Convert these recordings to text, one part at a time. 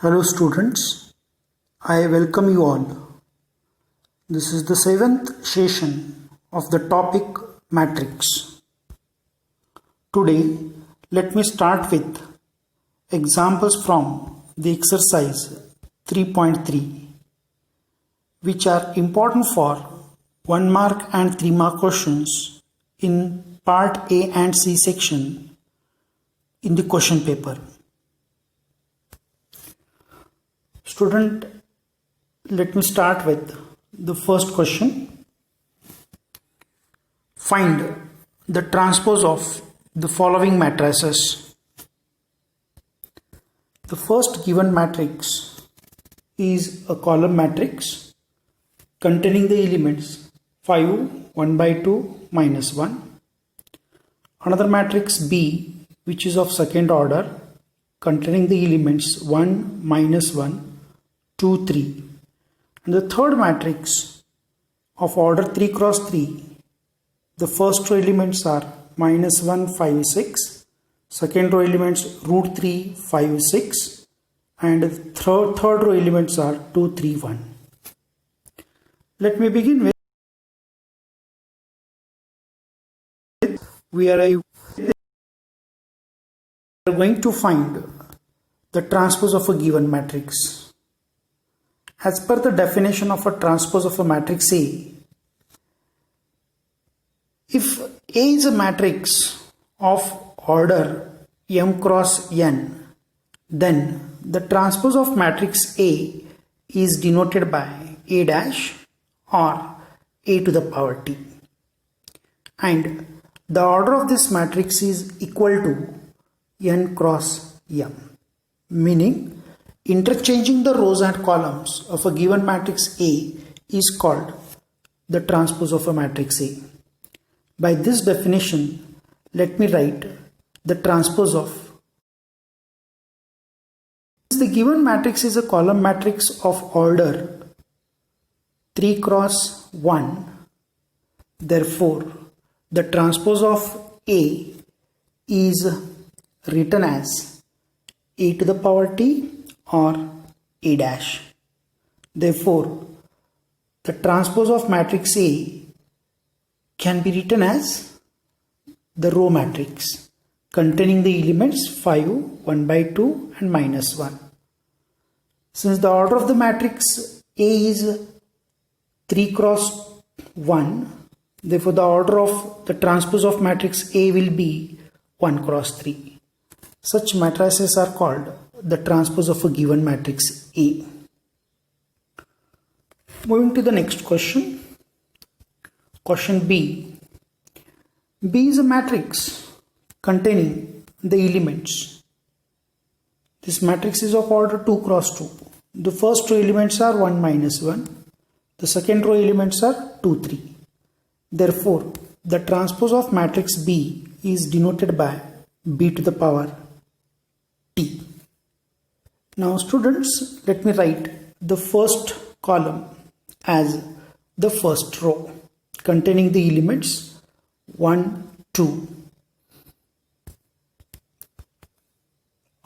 Hello students, I welcome you all. This is the 7th session of the topic matrix. Today, let me start with examples from the exercise 3.3, which are important for 1 mark and 3 mark questions in part A and C section in the question paper. Student, let me start with the first question. Find the transpose of the following matrices. The first given matrix is a column matrix containing the elements 5, 1 by 2, minus 1. Another matrix B, which is of second order, containing the elements 1, minus 1, 2, 3. And the third matrix of order 3 cross 3, the first row elements are minus 1, 5, 6. Second row elements root 3, 5, 6. And third row elements are 2, 3, 1. Let me begin with we are going to find the transpose of a given matrix. As per the definition of a transpose of a matrix A, if A is a matrix of order m cross n, then the transpose of matrix A is denoted by A dash or A to the power t. And the order of this matrix is equal to n cross m, meaning interchanging the rows and columns of a given matrix A is called the transpose of a matrix A. By this definition, let me write the transpose of. The given matrix is a column matrix of order 3 cross 1. Therefore, the transpose of A is written as A to the power t or A dash. Therefore, the transpose of matrix A can be written as the row matrix containing the elements 5, 1 by 2 and minus 1. Since the order of the matrix A is 3 cross 1, therefore the order of the transpose of matrix A will be 1 cross 3. Such matrices are called the transpose of a given matrix A. Moving to the next question. Question B. B is a matrix containing the elements. This matrix is of order 2 cross 2. The first row elements are 1 minus 1. The second row elements are 2, 3. Therefore, the transpose of matrix B is denoted by B to the power t. Now students, let me write the first column as the first row containing the elements 1, 2,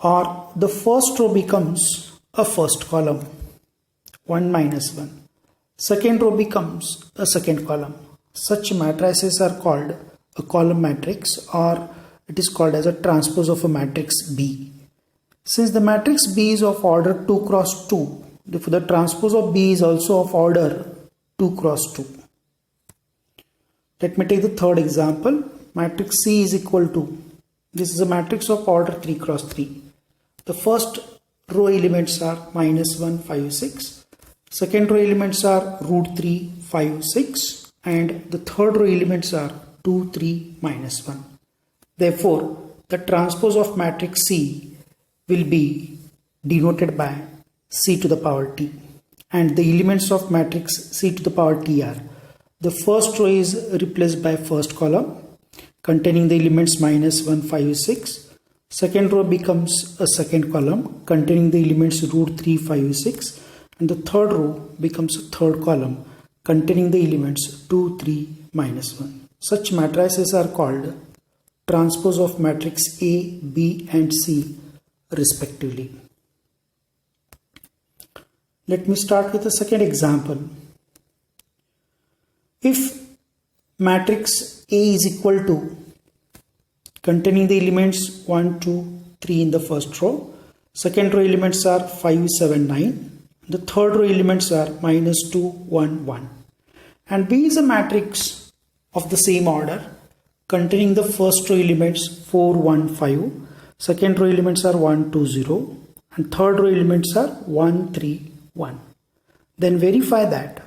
or the first row becomes a first column 1 minus 1. Second row becomes a second column. Such matrices are called a column matrix, or it is called as a transpose of a matrix B. Since the matrix B is of order 2 cross 2, therefore the transpose of B is also of order 2 cross 2. Let me take the third example. Matrix C is equal to, this is a matrix of order 3 cross 3. The first row elements are minus 1, 5, 6. Second row elements are root 3, 5, 6. And the third row elements are 2, 3, minus 1. Therefore, the transpose of matrix C will be denoted by C to the power t. And the elements of matrix C to the power t are, the first row is replaced by first column containing the elements minus 1, 5, 6. Second row becomes a second column containing the elements root 3, 5, 6. And the third row becomes a third column containing the elements 2, 3, minus 1. Such matrices are called transpose of matrix A, B and C respectively. Let me start with the second example. If matrix A is equal to containing the elements 1, 2, 3 in the first row, second row elements are 5, 7, 9, the third row elements are minus 2, 1, 1, and B is a matrix of the same order containing the first row elements 4, 1, 5, second row elements are 1, 2, 0, and third row elements are 1, 3, 1. Then verify that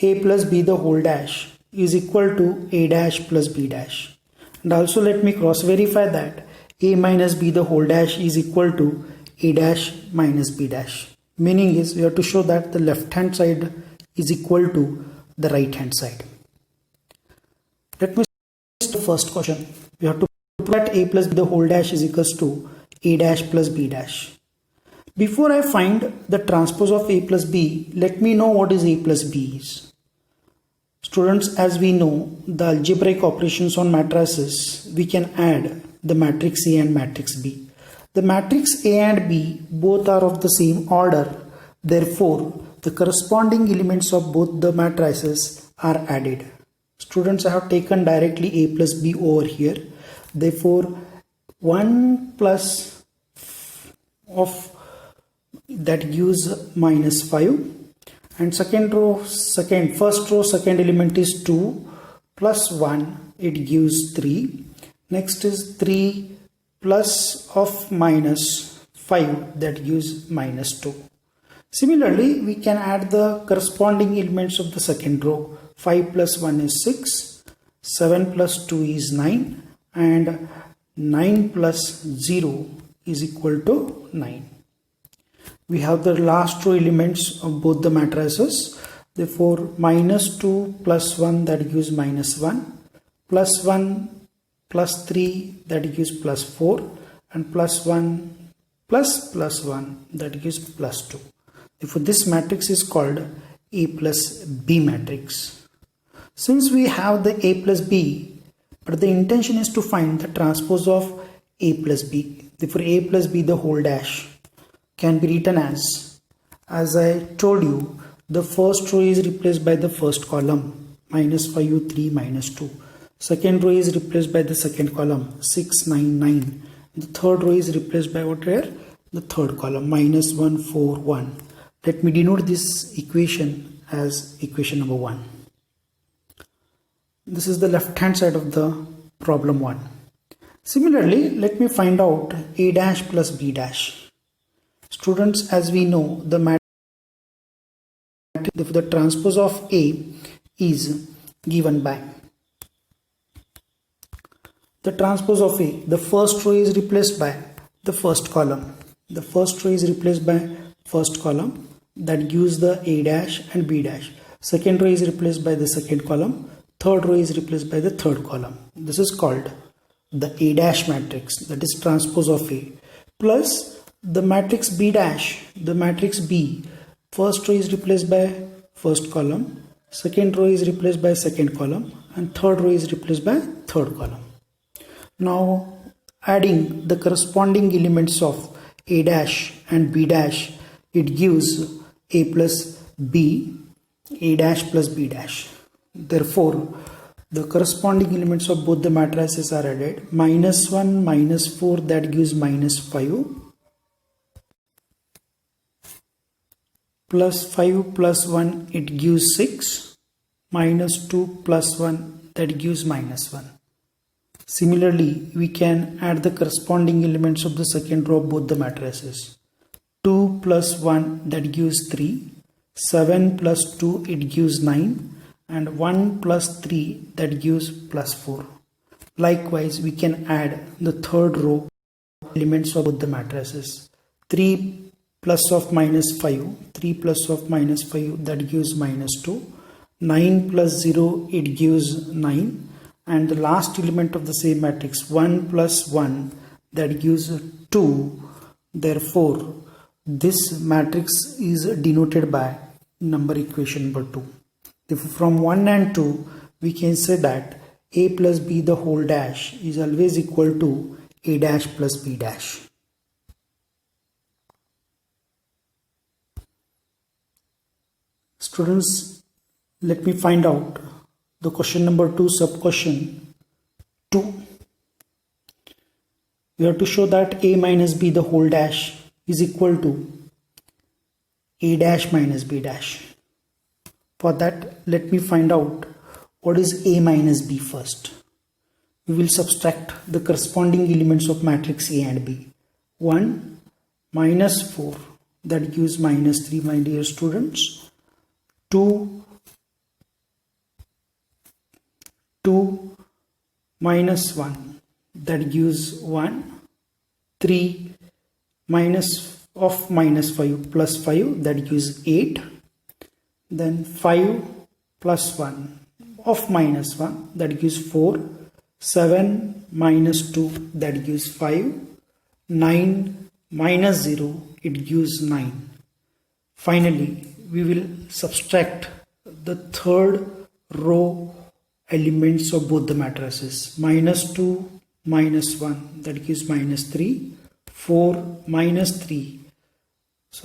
A plus B the whole dash is equal to A dash plus B dash. And also let me cross verify that A minus B the whole dash is equal to A dash minus B dash. Meaning is we have to show that the left hand side is equal to the right hand side. Let me the first question. We have to prove that A plus B the whole dash is equals to A dash plus B dash. Before I find the transpose of A plus B, let me know what is A plus B is. Students, as we know, the algebraic operations on matrices, we can add the matrix A and matrix B. The matrix A and B both are of the same order. Therefore, the corresponding elements of both the matrices are added. Students, I have taken directly A plus B over here. Therefore, 1 plus of that gives minus 5, and first row second element is 2 plus 1, it gives 3. Next is 3 plus of minus 5, that gives minus 2. Similarly, we can add the corresponding elements of the second row. 5 plus 1 is 6, 7 plus 2 is 9, and 9 plus 0 is equal to 9. We have the last row elements of both the matrices. Therefore, minus 2 plus 1, that gives minus 1, plus 1 plus 3, that gives plus 4, and plus 1 plus 1, that gives plus 2. Therefore, this matrix is called A plus B matrix. Since we have the A plus B, but the intention is to find the transpose of A plus B. Therefore, A plus B the whole dash can be written as I told you, the first row is replaced by the first column, minus 5, 3, minus 2. Second row is replaced by the second column, 6, 9, 9. The third row is replaced by what here? The third column, minus 1, 4, 1. Let me denote this equation as equation number 1. This is the left hand side of the problem 1. Similarly, let me find out A dash plus B dash. Students, as we know, the transpose of A is given by the transpose of A. The first row is replaced by the first column. The first row is replaced by first column, that gives the A dash and B dash. Second row is replaced by the second column. Third row is replaced by the third column. This is called the A dash matrix, that is transpose of A, plus the matrix B dash, the matrix B. First row is replaced by first column, second row is replaced by second column, and third row is replaced by third column. Now, adding the corresponding elements of A dash and B dash, it gives A plus B, A dash plus B dash. Therefore, the corresponding elements of both the matrices are added. Minus 1, minus 4, that gives minus 5. Plus 5 plus 1, it gives 6. Minus 2 plus 1, that gives minus 1. Similarly, we can add the corresponding elements of the second row of both the matrices. 2 plus 1, that gives 3. 7 plus 2, it gives 9. And 1 plus 3, that gives plus 4. Likewise, we can add the third row elements of both the matrices. 3 plus of minus 5, 3 plus of minus 5, that gives minus 2. 9 plus 0, it gives 9. And the last element of the same matrix, 1 plus 1, that gives 2. Therefore, this matrix is denoted by number equation number 2. Therefore, from 1 and 2, we can say that A plus B the whole dash is always equal to A dash plus B dash. Students, let me find out the question number 2, sub question 2. We have to show that a minus b the whole dash is equal to a dash minus b dash. For that, let me find out what is a minus b first. We will subtract the corresponding elements of matrix A and B. 1 minus 4, that gives minus 3, my dear students. 2 minus 1, that gives 1. 3 minus 5 plus 5, that gives 8. Then 5 plus 1 of minus 1, that gives 4. 7 minus 2, that gives 5. 9 minus 0, it gives 9. Finally, we will subtract the third row elements of both the matrices. Minus 2 minus 1, that gives minus 3. 4 minus 3,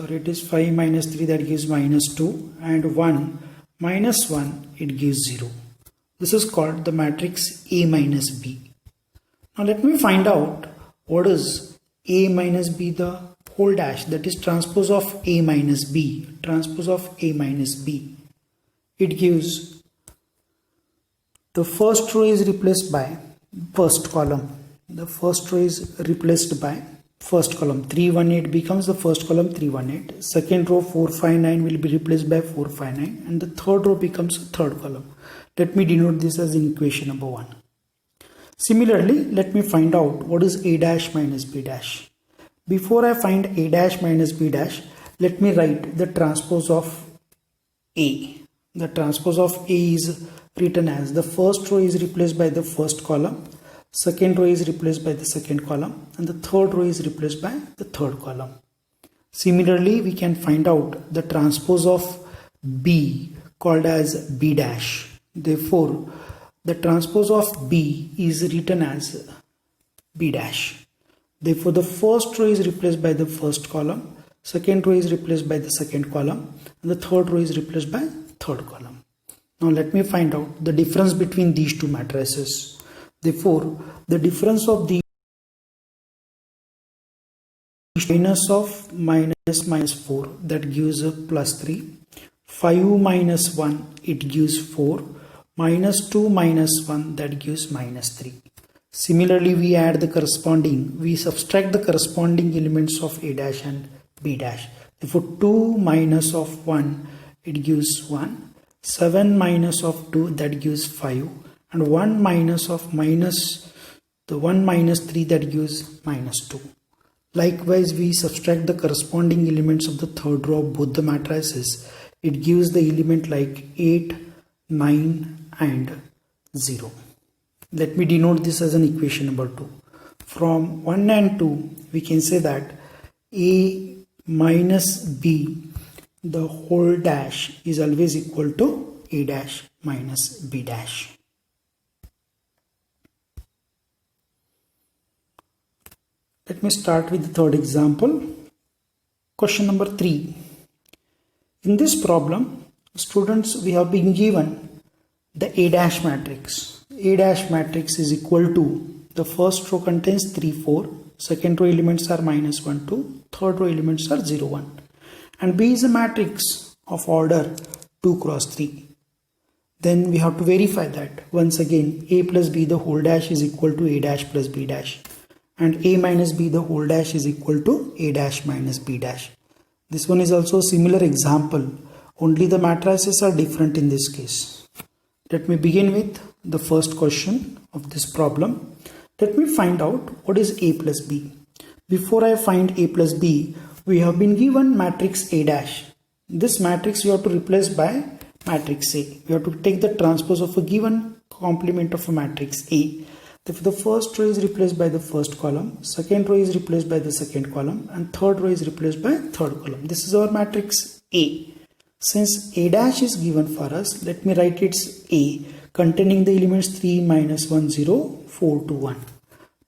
it is 5 minus 3, that gives minus 2. And 1 minus 1, it gives 0. This is called the matrix A minus B. Now let me find out what is A minus B the whole dash, that is transpose of A minus B. Transpose of A minus B. It gives the first row is replaced by first column. The first row is replaced by first column. 318 becomes the first column 318. Second row 459 will be replaced by 459, and the third row becomes third column. Let me denote this as in equation number 1. Similarly, let me find out what is A dash minus B dash. Before I find A dash minus B dash, let me write the transpose of A. The transpose of A is written as the first row is replaced by the first column, second row is replaced by the second column, and the third row is replaced by the third column. Similarly, we can find out the transpose of B called as B dash. Therefore, the transpose of B is written as B dash. Therefore, the first row is replaced by the first column, second row is replaced by the second column, and the third row is replaced by third column. Now let me find out the difference between these two matrices. Therefore, the difference of the minus of minus 4, that gives a plus 3. 5 minus 1, it gives 4. Minus 2 minus 1, that gives minus 3. Similarly, we subtract the corresponding elements of A dash and B dash. Therefore, 2 minus of 1, it gives 1. 7 minus of 2, that gives 5. And 1 minus of the 1 minus 3, that gives minus 2. Likewise, we subtract the corresponding elements of the third row of both the matrices. It gives the element like 8, 9 and 0. Let me denote this as an equation number 2. From 1 and 2, we can say that A minus B the whole dash is always equal to A dash minus B dash. Let me start with the third example. Question number 3. In this problem, students, we have been given the A dash matrix. A dash matrix is equal to, the first row contains 3, 4, second row elements are minus 1, 2, third row elements are 0, 1. And B is a matrix of order 2 cross 3. Then we have to verify that. Once again, A plus B the whole dash is equal to A dash plus B dash. And A minus B the whole dash is equal to A dash minus B dash. This one is also a similar example. Only the matrices are different in this case. Let me begin with the first question of this problem. Let me find out what is A plus B. Before I find A plus B, we have been given matrix A dash. This matrix you have to replace by matrix A. You have to take the transpose of a given complement of a matrix A. Therefore, the first row is replaced by the first column, second row is replaced by the second column, and third row is replaced by third column. This is our matrix A. Since A dash is given for us, let me write its A containing the elements 3, minus 1, 0, 4, 2, 1.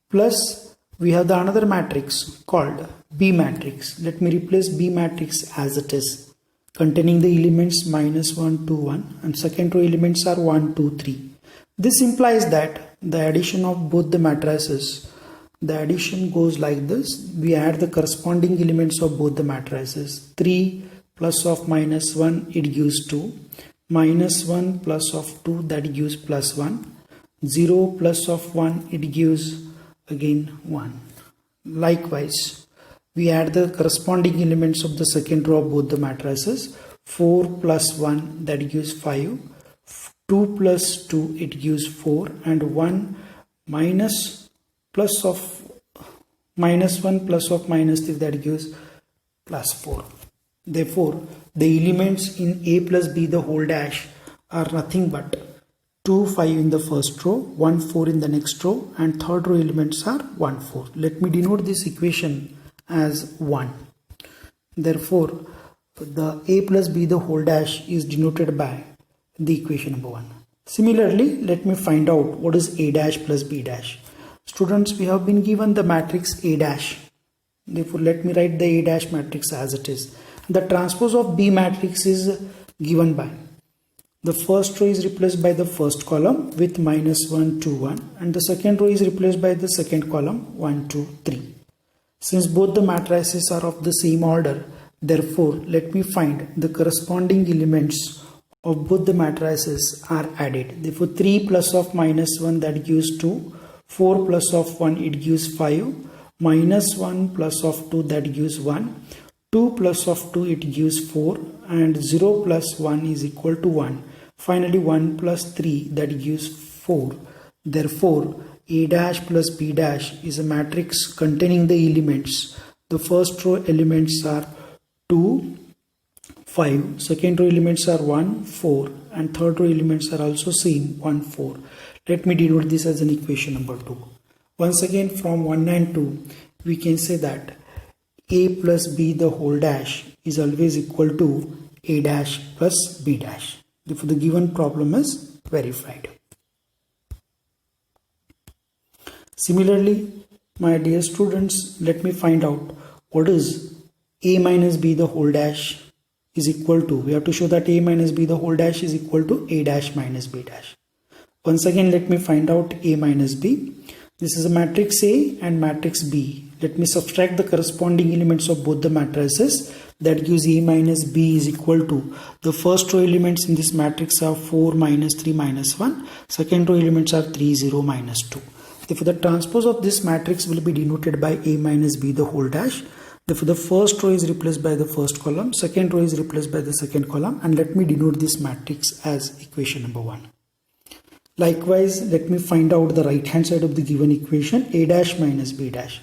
Plus, we have the another matrix called B matrix. Let me replace B matrix as it is. containing the elements minus 1, 2, 1, and second row elements are 1, 2, 3. This implies that the addition of both the matrices, the addition goes like this. We add the corresponding elements of both the matrices. 3 plus of minus 1, it gives 2. Minus 1 plus of 2, that gives plus 1. 0 plus of 1, it gives again 1. Likewise, we add the corresponding elements of the second row of both the matrices. 4 plus 1, that gives 5. 2 plus 2, it gives 4, and 1 minus plus of minus 1 plus of minus 3, that gives plus 4. Therefore, the elements in a plus b the whole dash are nothing but 2, 5 in the first row, 1, 4 in the next row, and third row elements are 1, 4. Let me denote this equation as 1. Therefore, the a plus b the whole dash is denoted by the equation number 1. Similarly, let me find out what is a dash plus b dash. Students, we have been given the matrix a dash. Therefore, let me write the a dash matrix as it is. The transpose of B matrix is given by the first row is replaced by the first column with minus 1, 2, 1, and the second row is replaced by the second column 1, 2, 3. Since both the matrices are of the same order, therefore let me find the corresponding elements of both the matrices are added. Therefore 3 plus of minus 1, that gives 2, 4 plus of 1, it gives 5, minus 1 plus of 2, that gives 1, 2 plus of 2, it gives 4, and 0 plus 1 is equal to 1. Finally 1 plus 3, that gives 4. Therefore a dash plus b dash is a matrix containing the elements. The first row elements are 2, 5, second row elements are 1, 4, and third row elements are also same 1, 4. Let me denote this as an equation number 2. Once again, from 1 and 2, we can say that a plus b the whole dash is always equal to a dash plus b dash. Therefore, the given problem is verified. Similarly, my dear students, let me find out what is a minus b the whole dash is equal to. We have to show that a minus b the whole dash is equal to a dash minus b dash. Once again, let me find out a minus b. This is a matrix A and matrix B. Let me subtract the corresponding elements of both the matrices. That gives A minus B is equal to the first row elements in this matrix are 4, minus 3, minus 1. Second row elements are 3, 0, minus 2. Therefore, the transpose of this matrix will be denoted by A minus B the whole dash. Therefore, the first row is replaced by the first column. Second row is replaced by the second column. And let me denote this matrix as equation number 1. Likewise, let me find out the right hand side of the given equation, a dash minus b dash.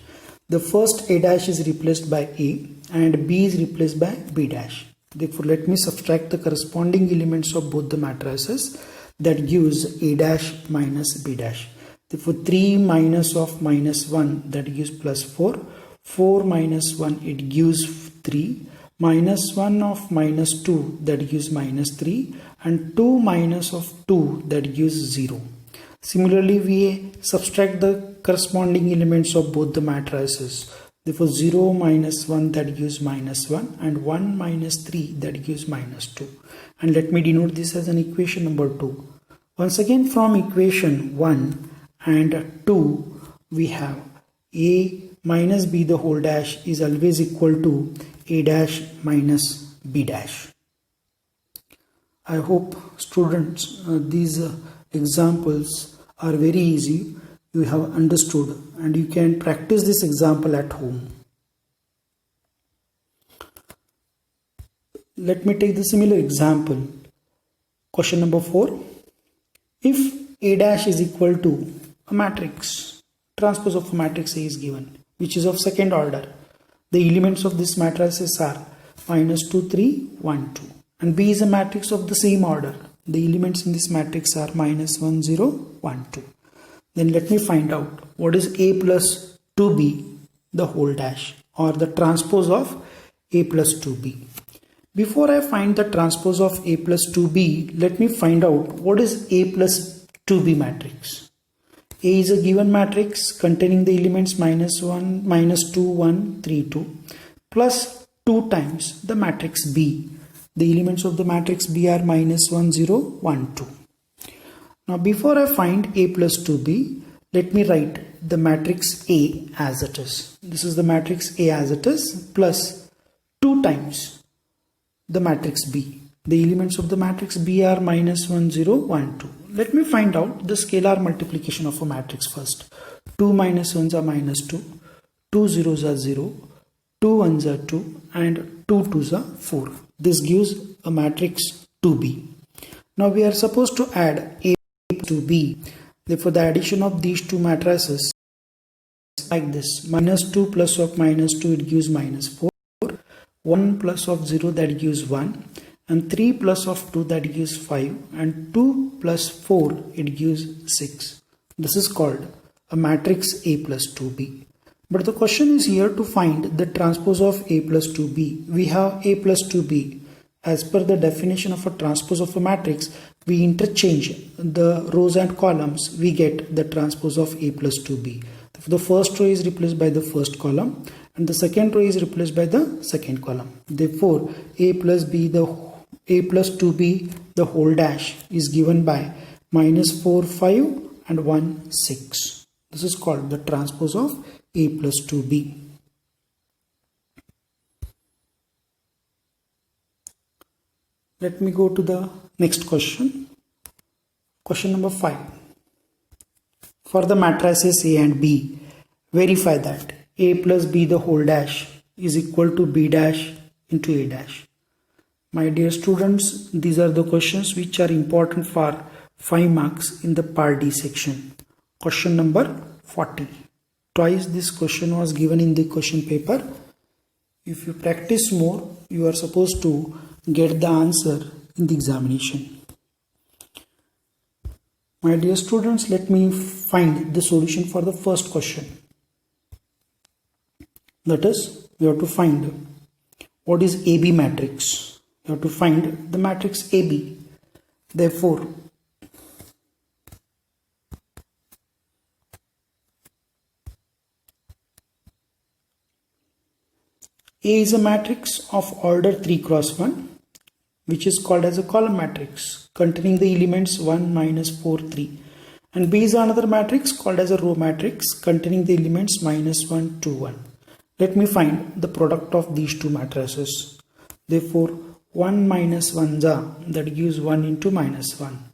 The first a dash is replaced by a and b is replaced by b dash. Therefore, let me subtract the corresponding elements of both the matrices. That gives a dash minus b dash. Therefore, 3 minus of minus 1, that gives plus 4. 4 minus 1, it gives 3. Minus 1 of minus 2, that gives minus 3, and 2 minus of 2, that gives 0. Similarly, we subtract the corresponding elements of both the matrices. Therefore 0 minus 1, that gives minus 1, and 1 minus 3, that gives minus 2. And let me denote this as an equation number 2. Once again, from equation 1 and 2, we have a minus b the whole dash is always equal to a dash minus b dash. I hope students these examples are very easy. You have understood and you can practice this example at home. Let me take the similar example. Question number 4. If a dash is equal to a matrix, transpose of a matrix A is given, which is of second order. The elements of this matrices are minus 2, 3, 1, 2. And B is a matrix of the same order. The elements in this matrix are minus 1, 0, 1, 2. Then let me find out what is A plus 2B the whole dash, or the transpose of A plus 2B. Before I find the transpose of A plus 2B, let me find out what is A plus 2B matrix. A is a given matrix containing the elements minus 1, minus 2, 1, 3, 2 plus 2 times the matrix B. The elements of the matrix B are minus 1, 0, 1, 2. Now before I find A plus 2B, let me write the matrix A as it is. This is the matrix A as it is plus 2 times the matrix B. The elements of the matrix B are minus 1, 0, 1, 2. Let me find out the scalar multiplication of a matrix first. 2 minus 1s are minus 2, 2 zeros are 0, 2 1s are 2 and 2 2s are 4. This gives a matrix 2B. Now we are supposed to add A to B. Therefore the addition of these two matrices like this. Minus 2 plus of minus 2 it gives minus 4. 1 plus of 0 that gives 1. And 3 plus of 2 that gives 5. And 2 plus 4 it gives 6. This is called a matrix A plus 2B. But the question is here to find the transpose of A plus 2B. We have A plus 2B. As per the definition of a transpose of a matrix, we interchange the rows and columns, we get the transpose of A plus 2B. The first row is replaced by the first column and the second row is replaced by the second column. Therefore, A plus 2B the whole dash is given by minus 4, 5 and 1, 6. This is called the transpose of A plus 2B. Let me go to the next question. Question number 5. For the matrices A and B, verify that A plus B the whole dash is equal to B dash into A dash. My dear students, these are the questions which are important for 5 marks in the part D section. Question number 40. Twice this question was given in the question paper. If you practice more, you are supposed to get the answer in the examination. My dear students, let me find the solution for the first question. That is, we have to find what is AB matrix. You have to find the matrix AB. Therefore, A is a matrix of order 3 cross 1, which is called as a column matrix containing the elements 1, minus 4, 3. And B is another matrix called as a row matrix containing the elements minus 1, 2, 1. Let me find the product of these two matrices. Therefore, 1 minus 1 za, that gives 1 into minus 1.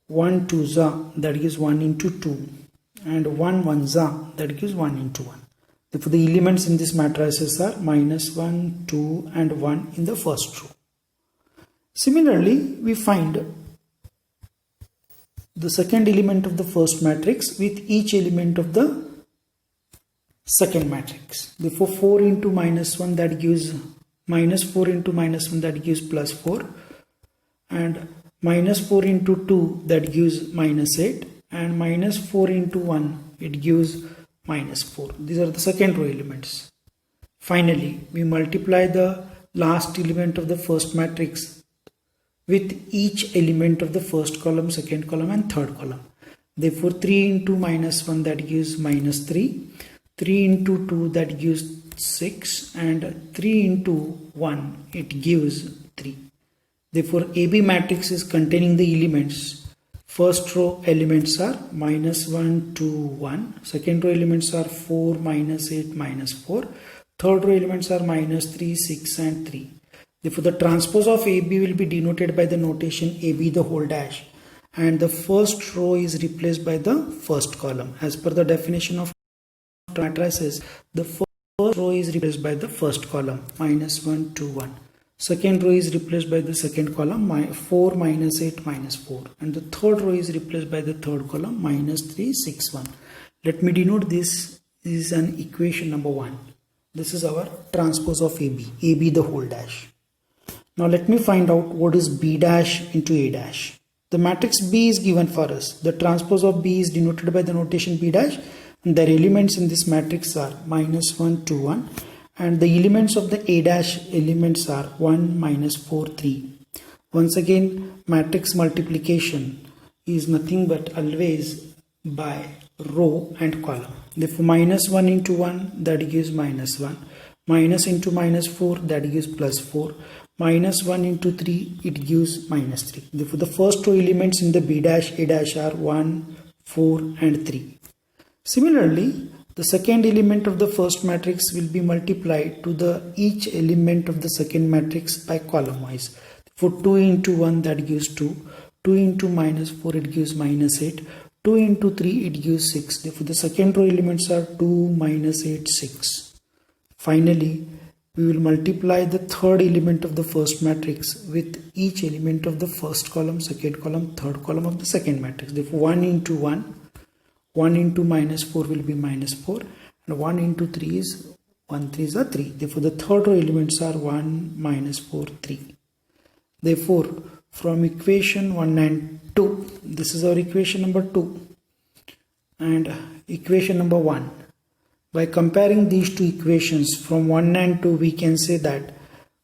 1 2 za, that gives 1 into 2. And 1 1 za, that gives 1 into 1. Therefore, the elements in this matrices are minus 1, 2 and 1 in the first row. Similarly, we find the second element of the first matrix with each element of the second matrix. Therefore, 4 into minus 1 that gives minus 4 into minus 1 that gives plus 4. And minus 4 into 2 that gives minus 8. And minus 4 into 1 it gives minus 4. These are the second row elements. Finally, we multiply the last element of the first matrix with each element of the first column, second column and third column. Therefore, 3 into minus 1 that gives minus 3. 3 into 2 that gives 6 and 3 into 1 it gives 3. Therefore, AB matrix is containing the elements. First row elements are minus 1, 2, 1. Second row elements are 4, minus 8, minus 4. Third row elements are minus 3, 6 and 3. Therefore, the transpose of AB will be denoted by the notation AB the whole dash. And the first row is replaced by the first column. As per the definition of matrices, the first row is replaced by the first column, minus 1, 2, 1. Second row is replaced by the second column, 4, minus 8, minus 4. And the third row is replaced by the third column, minus 3, 6, 1. Let me denote this is an equation number 1. This is our transpose of AB, AB the whole dash. Now let me find out what is B dash into A dash. The matrix B is given for us. The transpose of B is denoted by the notation B dash. And their elements in this matrix are minus 1, 2, 1. And the elements of the A dash elements are 1, minus 4, 3. Once again, matrix multiplication is nothing but always by row and column. Therefore, minus 1 into 1 that gives minus 1. Minus into minus 4, that gives plus 4. Minus 1 into 3, it gives minus 3. Therefore, the first row elements in the B dash, A dash are 1, 4 and 3. Similarly, the second element of the first matrix will be multiplied to the each element of the second matrix by column wise. For 2 into 1, that gives 2. 2 into minus 4, it gives minus 8. 2 into 3, it gives 6. Therefore, the second row elements are 2, minus 8, 6. Finally, we will multiply the third element of the first matrix with each element of the first column, second column, third column of the second matrix. Therefore, 1 into 1, 1 into minus 4 will be minus 4, and 1 into 3 is 1 3 is 3. Therefore, the third row elements are 1, minus 4, 3. Therefore, from equation 1 and 2, this is our equation number 2 and equation number 1. By comparing these two equations from 1 and 2, we can say that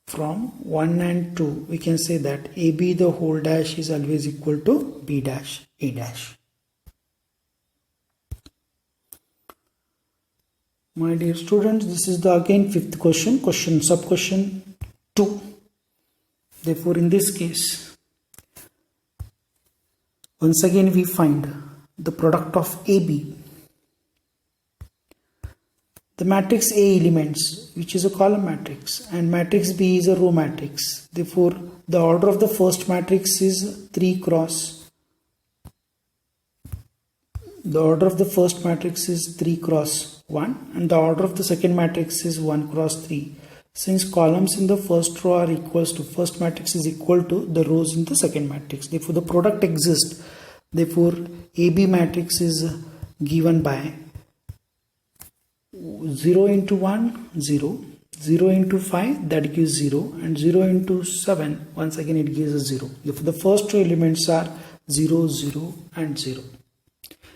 from 1 and 2, we can say that AB the whole dash is always equal to B dash, A dash. My dear students, this is the again fifth question, sub question 2. Therefore, in this case, once again we find the product of AB. The matrix A elements, which is a column matrix, and matrix B is a row matrix. Therefore, the order of the first matrix is 3 cross. The order of the first matrix is 3 cross 1, and the order of the second matrix is 1 cross 3. Since columns in the first row are equals to first matrix is equal to the rows in the second matrix. Therefore, the product exists. Therefore, AB matrix is given by 0 into 1, 0, 0 into 5, that gives 0, and 0 into 7, once again it gives a 0. Therefore, the first row elements are 0, 0 and 0.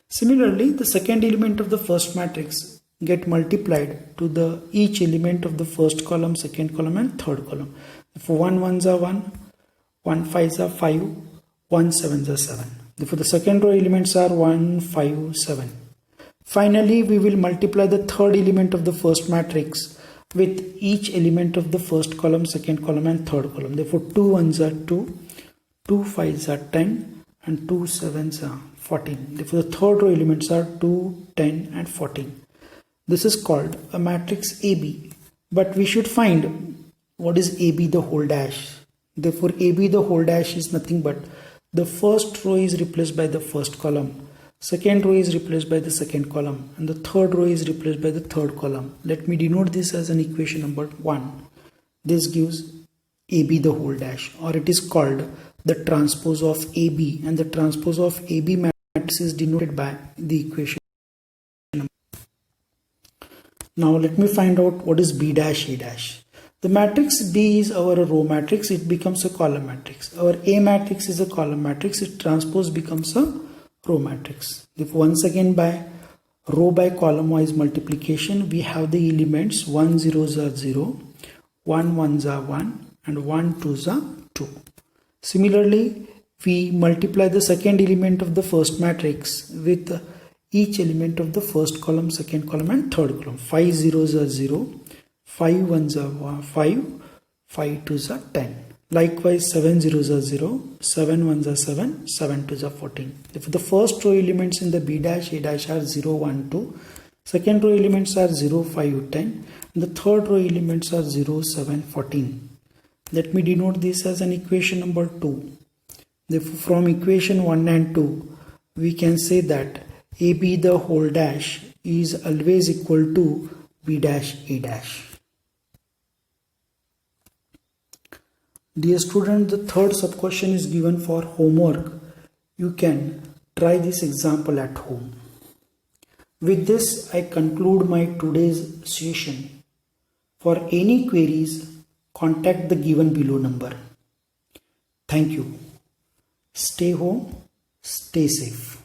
Similarly, the second element of the first matrix get multiplied to the each element of the first column, second column and third column. Therefore, 1 1s are 1, 1 5s are 5, 1 7s are 7. Therefore, the second row elements are 1, 5, 7. Finally, we will multiply the third element of the first matrix with each element of the first column, second column and third column. Therefore, 2 1s are 2, 2 5s are 10 and 2 7s are 14. Therefore, the third row elements are 2, 10 and 14. This is called a matrix AB. But we should find what is AB the whole dash. Therefore, AB the whole dash is nothing but the first row is replaced by the first column. Second row is replaced by the second column and the third row is replaced by the third column. Let me denote this as an equation number 1. This gives AB the whole dash, or it is called the transpose of AB, and the transpose of AB matrix is denoted by the equation. Now let me find out what is B dash, A dash. The matrix B is our row matrix, it becomes a column matrix. Our A matrix is a column matrix, its transpose becomes a row matrix. If once again by row by column wise multiplication, we have the elements 1 zeros are 0, 1 1s are 1 and 1 2s are 2. Similarly, we multiply the second element of the first matrix with each element of the first column, second column and third column. 5 zeros are 0, 5 1s are 5, 5 2s are 10. Likewise, 7 zeros are 0, 7 1s are 7, 7 2s are 14. Therefore, the first row elements in the B dash, A dash are 0, 1, 2. Second row elements are 0, 5, 10. And the third row elements are 0, 7, 14. Let me denote this as an equation number 2. Therefore, from equation 1 and 2, we can say that AB the whole dash is always equal to B dash, A dash. Dear student, the third sub question is given for homework. You can try this example at home. With this, I conclude my today's session. For any queries, contact the given below number. Thank you. Stay home, stay safe.